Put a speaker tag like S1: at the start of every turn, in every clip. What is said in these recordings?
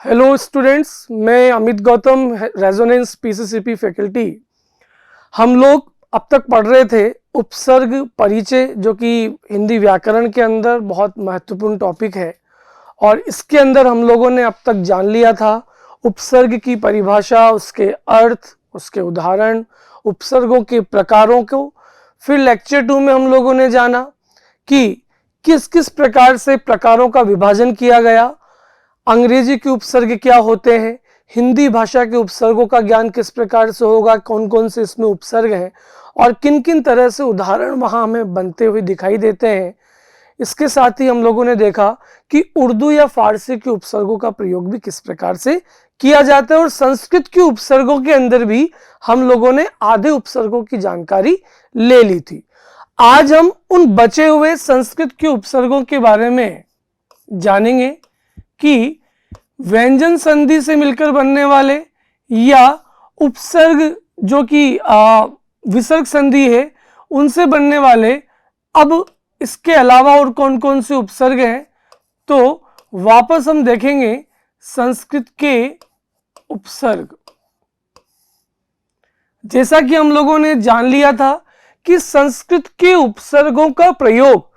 S1: Hello students, मैं Amit Gautam, resonance PCCP faculty. हम लोग अब तक पढ़ रहे थे उपसर्ग परिचय, जो कि हिंदी व्याकरण के अंदर बहुत महत्वपूर्ण टॉपिक है। और इसके अंदर हम लोगों ने अब तक जान लिया था उपसर्ग की परिभाषा, उसके अर्थ, उसके उदाहरण, उपसर्गों के प्रकारों को। फिर लेक्चर 2 में हम लोगों ने जाना कि किस किस प्रकार से प्रकारों का विभाजन किया गया, अंग्रेजी के उपसर्ग क्या होते हैं, हिंदी भाषा के उपसर्गों का ज्ञान किस प्रकार से होगा, कौन कौन से इसमें उपसर्ग हैं और किन किन तरह से उदाहरण वहाँ हमें बनते हुए दिखाई देते हैं। इसके साथ ही हम लोगों ने देखा कि उर्दू या फारसी के उपसर्गों का प्रयोग भी किस प्रकार से किया जाता है, और संस्कृत के उपसर्गों के अंदर भी हम लोगों ने आधे उपसर्गों की जानकारी ले ली थी। आज हम उन बचे हुए संस्कृत के उपसर्गों के बारे में जानेंगे कि व्यंजन संधि से मिलकर बनने वाले या उपसर्ग जो कि विसर्ग संधि है उनसे बनने वाले, अब इसके अलावा और कौन कौन से उपसर्ग हैं। तो वापस हम देखेंगे संस्कृत के उपसर्ग। जैसा कि हम लोगों ने जान लिया था कि संस्कृत के उपसर्गों का प्रयोग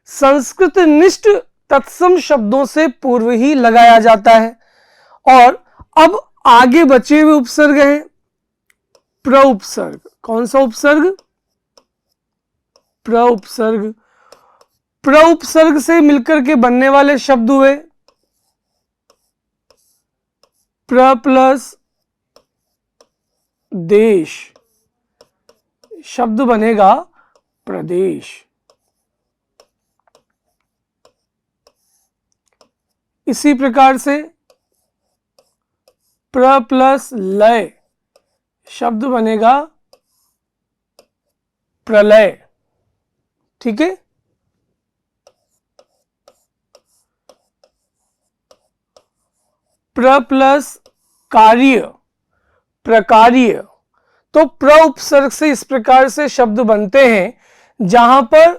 S1: संस्कृत निष्ठ तत्सम शब्दों से पूर्व ही लगाया जाता है। और अब आगे बचे हुए उपसर्ग हैं प्रउपसर्ग। कौन सा उपसर्ग? प्रउपसर्ग। प्रउपसर्ग से मिलकर के बनने वाले शब्द हुए प्र प्लस देश, शब्द बनेगा प्रदेश। इसी प्रकार से प्र प्लस लय, शब्द बनेगा प्रलय। ठीक है। प्र प्लस कार्य, प्रकार्य। तो प्र उपसर्ग से इस प्रकार से शब्द बनते हैं जहां पर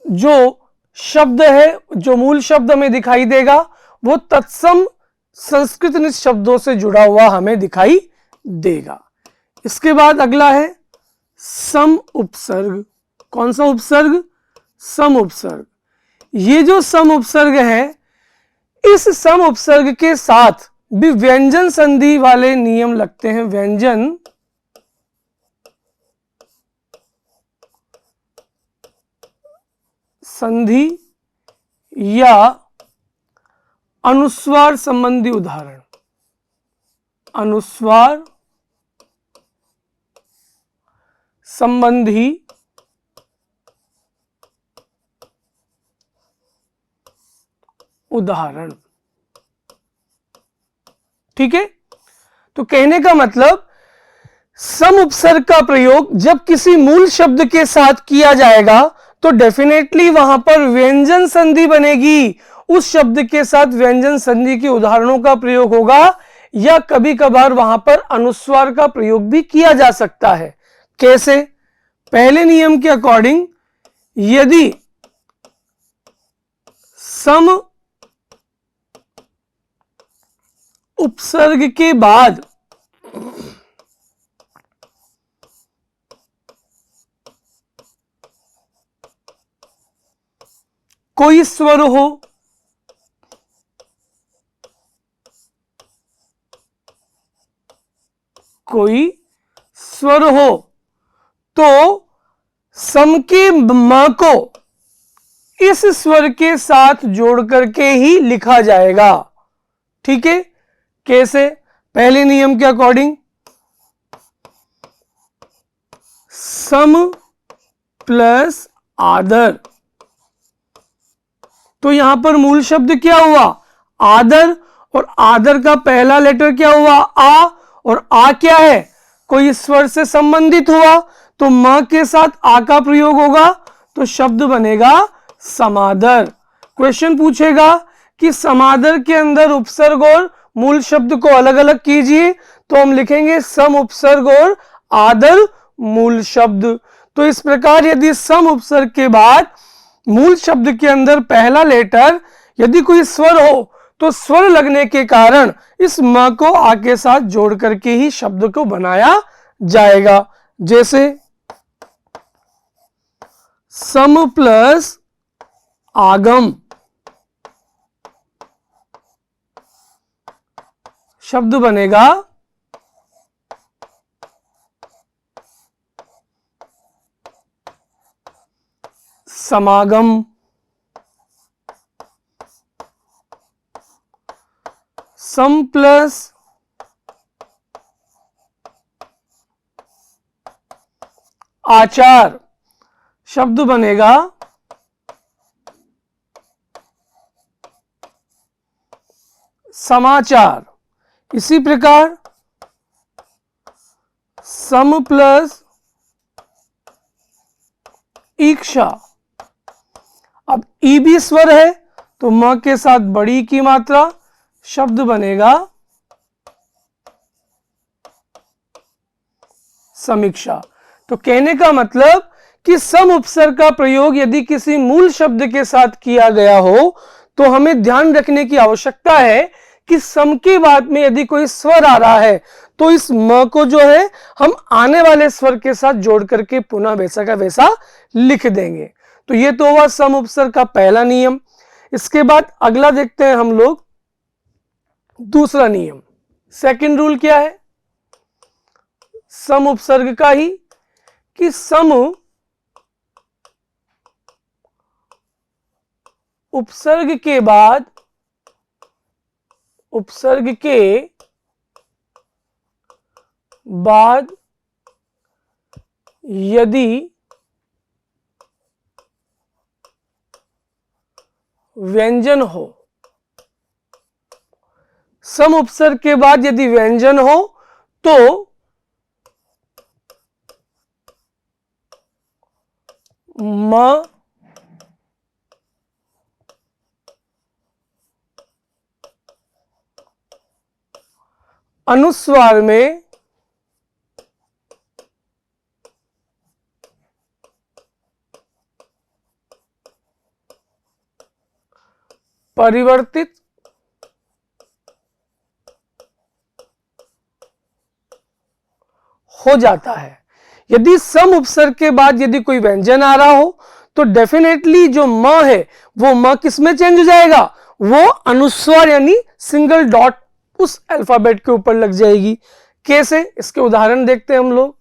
S1: जो शब्द है, जो मूल शब्द हमें दिखाई देगा, वो तत्सम संस्कृत निष्ठ शब्दों से जुड़ा हुआ हमें दिखाई देगा। इसके बाद अगला है सम उपसर्ग। कौन सा उपसर्ग? सम उपसर्ग। ये जो सम उपसर्ग है, इस सम उपसर्ग के साथ भी व्यंजन संधि वाले नियम लगते हैं। व्यंजन संधि या अनुस्वार संबंधी उदाहरण। अनुस्वार संबंधी उदाहरण। ठीक है। तो कहने का मतलब सम उपसर्ग का प्रयोग जब किसी मूल शब्द के साथ किया जाएगा तो डेफिनेटली वहां पर व्यंजन संधि बनेगी। उस शब्द के साथ व्यंजन संधि के उदाहरणों का प्रयोग होगा, या कभी कभार वहां पर अनुस्वार का प्रयोग भी किया जा सकता है। कैसे? पहले नियम के अकॉर्डिंग, यदि सम उपसर्ग के बाद कोई स्वर हो, कोई स्वर हो, तो सम के म को इस स्वर के साथ जोड़ करके ही लिखा जाएगा। ठीक है। कैसे? पहले नियम के अकॉर्डिंग, सम प्लस आदर। तो यहां पर मूल शब्द क्या हुआ? आदर। और आदर का पहला लेटर क्या हुआ? आ। और आ क्या है? कोई स्वर से संबंधित हुआ, तो म के साथ आ का प्रयोग होगा, तो शब्द बनेगा समादर। क्वेश्चन पूछेगा कि समादर के अंदर उपसर्ग और मूल शब्द को अलग अलग कीजिए, तो हम लिखेंगे सम उपसर्ग और आदर मूल शब्द। तो इस प्रकार यदि सम उपसर्ग के बाद मूल शब्द के अंदर पहला लेटर यदि कोई स्वर हो तो स्वर लगने के कारण इस म को आ के साथ जोड़ करके ही शब्द को बनाया जाएगा। जैसे सम प्लस आगम, शब्द बनेगा समागम। सम प्लस आचार, शब्द बनेगा समाचार। इसी प्रकार सम प्लस ईक्षा, अब ई भी स्वर है तो म के साथ बड़ी की मात्रा, शब्द बनेगा समीक्षा। तो कहने का मतलब कि सम उपसर्ग का प्रयोग यदि किसी मूल शब्द के साथ किया गया हो तो हमें ध्यान रखने की आवश्यकता है कि सम के बाद में यदि कोई स्वर आ रहा है तो इस म को जो है हम आने वाले स्वर के साथ जोड़ करके पुनः वैसा का वैसा लिख देंगे। तो ये तो हुआ सम उपसर्ग का पहला नियम। इसके बाद अगला देखते हैं हम लोग दूसरा नियम। सेकंड रूल क्या है सम उपसर्ग का ही, कि सम उपसर्ग के बाद यदि व्यंजन हो, सम उपसर्ग के बाद यदि व्यंजन हो तो म अनुस्वार में परिवर्तित हो जाता है। यदि सम उपसर्ग के बाद यदि कोई व्यंजन आ रहा हो तो डेफिनेटली जो म है वो म किस में चेंज हो जाएगा, वो अनुस्वार यानी सिंगल डॉट उस अल्फाबेट के ऊपर लग जाएगी। कैसे, इसके उदाहरण देखते हैं हम लोग।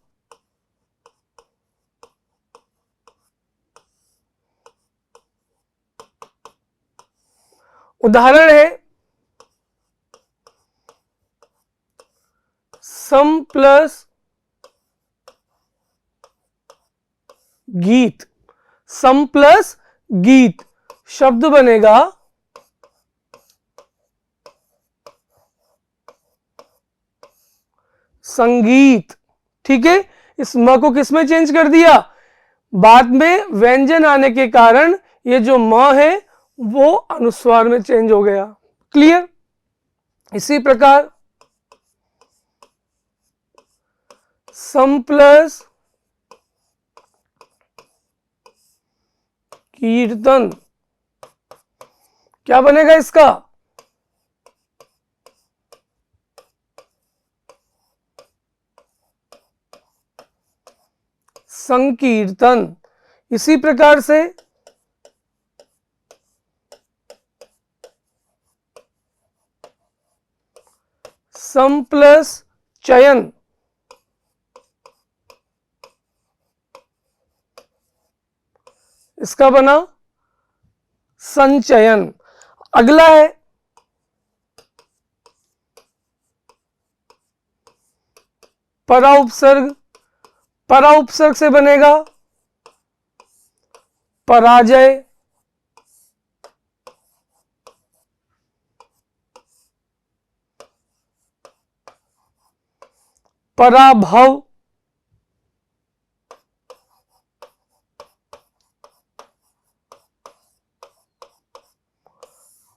S1: उदाहरण है सम प्लस गीत, सम प्लस गीत, शब्द बनेगा संगीत। ठीक है, इस म को किस में चेंज कर दिया, बाद में व्यंजन आने के कारण ये जो म है वो अनुस्वार में चेंज हो गया। क्लियर। इसी प्रकार सम प्लस कीर्तन, क्या बनेगा इसका, संकीर्तन। इसी प्रकार से सम प्लस चयन, इसका बना संचयन। अगला है परा उपसर्ग, परा उपसर्ग से बनेगा पराजय, पराभव,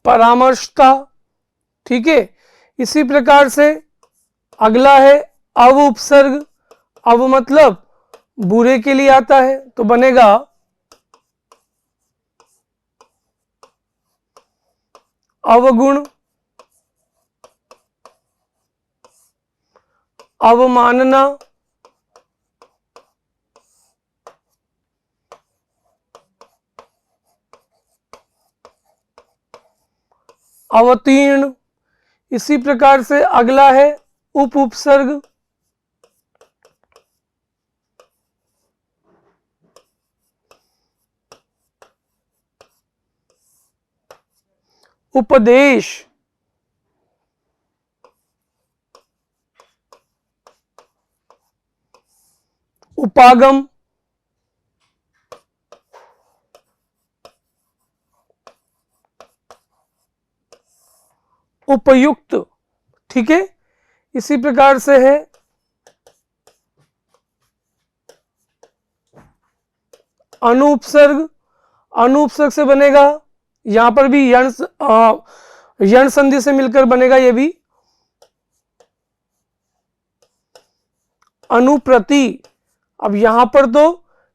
S1: परामर्शता। ठीक है, इसी प्रकार से अगला है अव उपसर्ग, अव मतलब बुरे के लिए आता है तो बनेगा अवगुण। अवमानना, अवतीर्ण। इसी प्रकार से अगला है उपसर्ग, उपदेश, उपागम, उपयुक्त। ठीक है, इसी प्रकार से है अनुपसर्ग। अनुपसर्ग से बनेगा, यहां पर भी यण संधि से मिलकर बनेगा ये भी अनुप्रति। अब यहां पर तो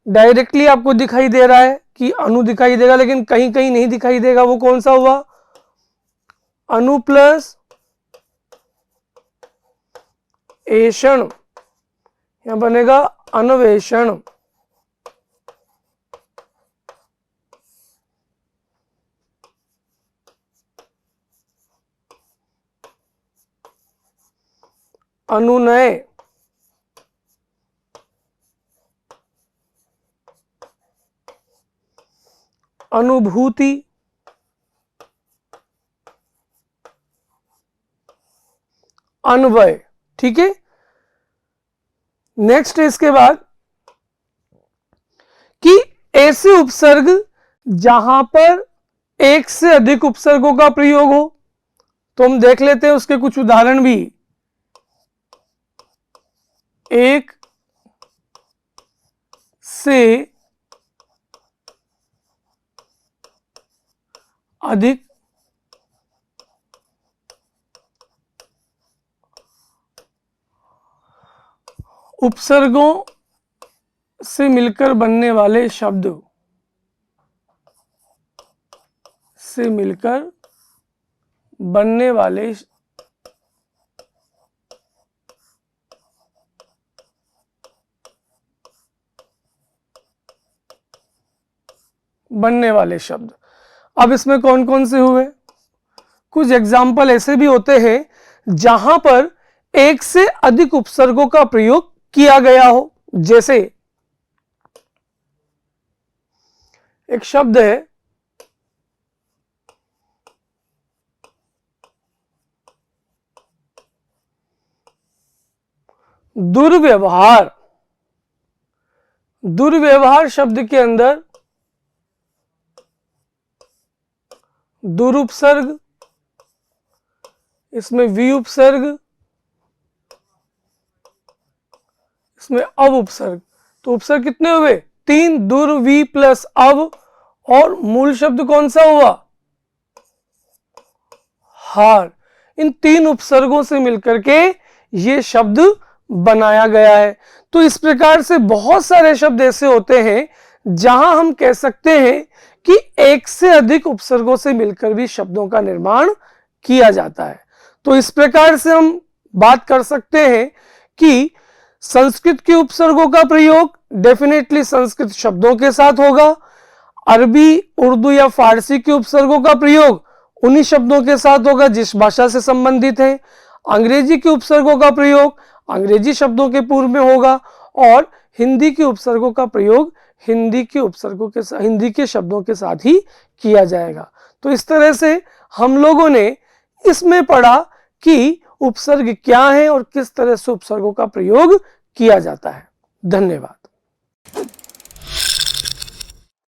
S1: डायरेक्टली आपको दिखाई दे रहा है कि अनु दिखाई देगा, लेकिन कहीं कहीं नहीं दिखाई देगा। वो कौन सा हुआ? अनु प्लस एषण, यहां बनेगा अन्वेषण। अनुनय, अनुभूति, अन्वय। ठीक है, नेक्स्ट इसके बाद कि ऐसे उपसर्ग जहां पर एक से अधिक उपसर्गों का प्रयोग हो, तो हम देख लेते हैं उसके कुछ उदाहरण भी। एक से अधिक उपसर्गों से मिलकर बनने वाले शब्द, से मिलकर बनने वाले शब्द। अब इसमें कौन कौन से हुए? कुछ एग्जाम्पल ऐसे भी होते हैं जहां पर एक से अधिक उपसर्गों का प्रयोग किया गया हो। जैसे एक शब्द है दुर्व्यवहार। दुर्व्यवहार शब्द के अंदर दुरुपसर्ग, इसमें वी उपसर्ग, इसमें अव उपसर्ग। तो उपसर्ग कितने हुए? 3। दुर, वी प्लस अव, और मूल शब्द कौन सा हुआ? हार। इन 3 उपसर्गों से मिलकर के ये शब्द बनाया गया है। तो इस प्रकार से बहुत सारे शब्द ऐसे होते हैं जहां हम कह सकते हैं कि एक से अधिक उपसर्गों से मिलकर भी शब्दों का निर्माण किया जाता है। तो इस प्रकार से हम बात कर सकते हैं कि संस्कृत के उपसर्गों का प्रयोग डेफिनेटली संस्कृत शब्दों के साथ होगा। अरबी, उर्दू या फारसी के उपसर्गों का प्रयोग उन्हीं शब्दों के साथ होगा जिस भाषा से संबंधित है। अंग्रेजी के उपसर्गों का प्रयोग अंग्रेजी शब्दों के पूर्व में होगा, और हिंदी के उपसर्गों का प्रयोग हिंदी के शब्दों के साथ ही किया जाएगा। तो इस तरह से हम लोगों ने इसमें पढ़ा कि उपसर्ग क्या है और किस तरह से उपसर्गों का प्रयोग किया जाता है। धन्यवाद।